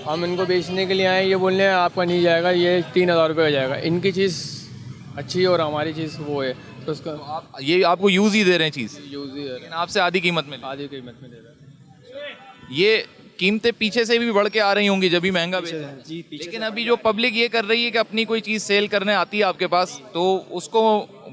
हम इनको बेचने के लिए आए, ये बोल रहे हैं आपका नहीं जाएगा, ये 3,000 रुपये का जाएगा। इनकी चीज़ अच्छी है और हमारी चीज़ वो है, तो उसका
आप ये आपको यूज़ ही दे रहे हैं चीज़?
यूज़ ही है,
लेकिन आपसे आधी कीमत में?
आधी कीमत में दे रहे हैं।
ये कीमतें पीछे से भी बढ़ के आ रही होंगी जब भी महंगा बेच रहे हैं।
जी
लेकिन अभी जो पब्लिक ये कर रही है कि अपनी कोई चीज़ सेल करने आती है आपके पास, तो उसको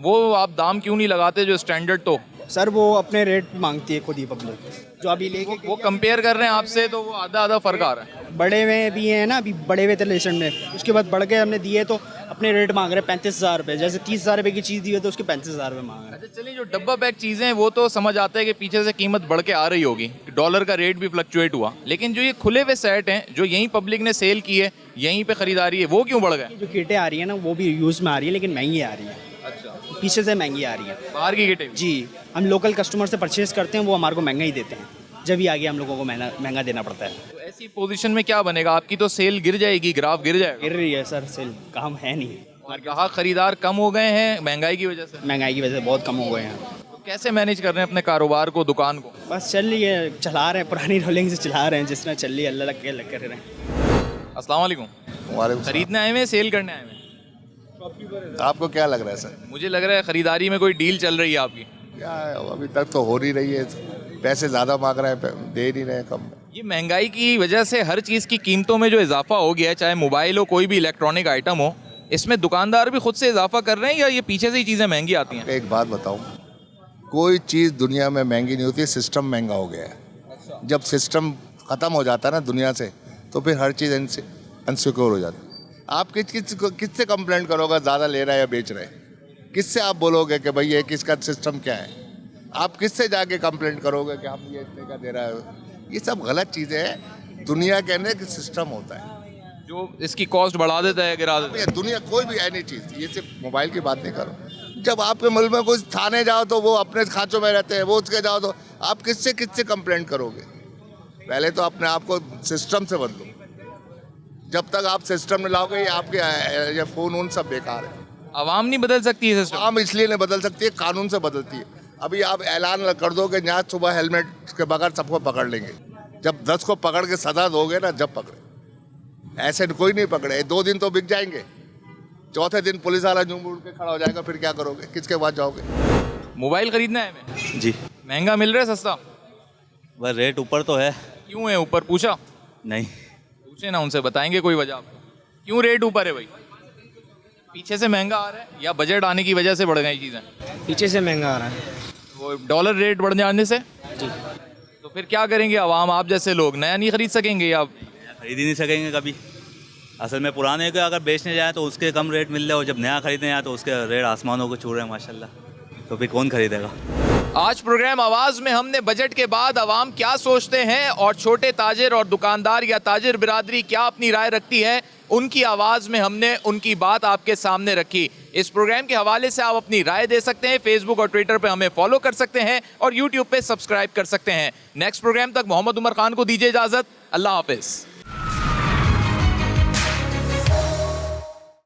वो आप दाम क्यों नहीं लगाते जो स्टैंडर्ड? तो
सर वो अपने रेट मांगती है खुद ही पब्लिक, जो अभी लेके
वो कंपेयर कर रहे हैं आपसे, तो वो आधा आधा फर्क आ रहा है।
बड़े में भी हैं ना, अभी बड़े हुए थे रिलेशन में, उसके बाद बढ़ के हमने दिए तो अपने रेट मांग रहे हैं 35,000 रुपये। जैसे 30,000 रुपये की चीज़ दी है तो उसके 35,000 रुपये मांग रहे हैं।
अच्छा चलिए, जो डब्बा पैक चीज़ें हैं वो तो समझ आता है कि पीछे से कीमत बढ़ के आ रही होगी, डॉलर का रेट भी फ्लक्चुएट हुआ, लेकिन जो ये खुले हुए सेट हैं जो यहीं पब्लिक ने सेल की है, यहीं पे खरीदारी है, वो क्यों बढ़ गए?
जो किटें आ रही है ना वो भी यूज़ में आ रही है, लेकिन महंगी आ रही है।
अच्छा,
पीछे से महंगी आ रही है
बाहर की किटें?
जी, हम लोकल कस्टमर से परचेज करते हैं, वो हमारे को महंगा ही देते हैं, जब ही आगे हम लोगों को महंगा देना पड़ता है।
तो ऐसी पोजीशन में क्या बनेगा? आपकी तो सेल गिर जाएगी, ग्राफ गिर जाएगा।
गिर रही है सर सेल, काम है नहीं।
और ग्राहक खरीदार कम हो गए हैं महंगाई की वजह से?
महंगाई की वजह से बहुत कम हो गए हैं।
तो कैसे मैनेज कर रहे हैं अपने कारोबार को, दुकान को?
बस चल रही है, चला रहे हैं, पुरानी रोलिंग से चला रहे हैं, जिस तरह चल रही है, अल्लाह लग कर रहे हैं।
अस्सलाम वालेकुम। खरीदने आए हुए, सेल करने आए हुए?
आपको क्या लग रहा है सर?
मुझे लग रहा है खरीदारी में कोई डील चल रही है आपकी।
क्या है, अभी तक तो हो नहीं रही है, पैसे ज़्यादा मांग रहे हैं, दे नहीं रहे हैं कम।
ये महंगाई की वजह से हर चीज़ की कीमतों में जो इजाफा हो गया है, चाहे मोबाइल हो, कोई भी इलेक्ट्रॉनिक आइटम हो, इसमें दुकानदार भी खुद से इजाफा कर रहे हैं या ये पीछे से ही चीज़ें महंगी आती हैं?
एक बात बताऊं, कोई चीज़ दुनिया में महंगी नहीं होती, सिस्टम महंगा हो गया है। जब सिस्टम ख़त्म हो जाता है ना दुनिया से, तो फिर हर चीज़ अनसिक्योर हो जाती है। आप किससे कंप्लेंट करोगे ज़्यादा ले रहा है या बेच रहे हैं? किससे आप बोलोगे कि भाई ये किसका सिस्टम क्या है? आप किससे जाके कंप्लेंट करोगे कि हम ये इतने का दे रहा है? ये सब गलत चीज़ें हैं। दुनिया के अंदर एक सिस्टम होता है
जो इसकी कॉस्ट बढ़ा देता है, गिरा देता है।
दुनिया कोई भी एनी चीज़, ये सिर्फ मोबाइल की बात नहीं करो। जब आपके मुल्क में कुछ थाने जाओ तो वो अपने खांचों में रहते हैं, वो उसके जाओ तो आप किससे कंप्लेंट करोगे? पहले तो अपने आप को सिस्टम से बदलो। जब तक आप सिस्टम में लाओगे, ये आपके ये फ़ोन उन सब बेकार है।
आवाम नहीं बदल सकती है सिस्टम?
आवाम इसलिए नहीं बदल सकती है, कानून से बदलती है। अभी आप ऐलान कर दो कि यहाँ सुबह हेलमेट के बगैर सबको पकड़ लेंगे। जब 10 को पकड़ के सजा दोगे ना, जब पकड़े, ऐसे कोई नहीं पकड़े। 2 दिन तो बिक जाएंगे, चौथे दिन पुलिस वाला यूं उड़ के खड़ा हो जाएगा, फिर क्या करोगे? किसके पास जाओगे?
मोबाइल खरीदना है हमें
जी।
महंगा मिल रहा है सस्ता?
बस रेट ऊपर तो है।
क्यों है ऊपर? पूछा
नहीं,
पूछे ना, उनसे बताएंगे कोई वजह आपको क्यों रेट ऊपर है? भाई पीछे से महंगा आ रहा है या बजट आने की वजह से बढ़ गई चीज़ें?
पीछे से महंगा आ रहा है।
वो डॉलर रेट बढ़ जाने से?
जी।
तो फिर क्या करेंगे आवाम, आप जैसे लोग? नया नहीं खरीद सकेंगे या
खरीद ही नहीं सकेंगे कभी। असल में पुराने को अगर बेचने जाए तो उसके कम रेट मिल रहे हो, जब नया खरीदने जाए तो उसके रेट आसमानों को छू रहे हैं माशाल्लाह। तो फिर कौन खरीदेगा?
आज प्रोग्राम आवाज़ में हमने बजट के बाद आवाम क्या सोचते हैं और छोटे ताजिर और दुकानदार या ताजिर बिरादरी क्या अपनी राय रखती है, उनकी आवाज़ में हमने उनकी बात आपके सामने रखी। इस प्रोग्राम के हवाले से आप अपनी राय दे सकते हैं। फेसबुक और ट्विटर पे हमें फॉलो कर सकते हैं और यूट्यूब पे सब्सक्राइब कर सकते हैं। नेक्स्ट प्रोग्राम तक मोहम्मद उमर खान को दीजिए इजाज़त। अल्लाह हाफिज़।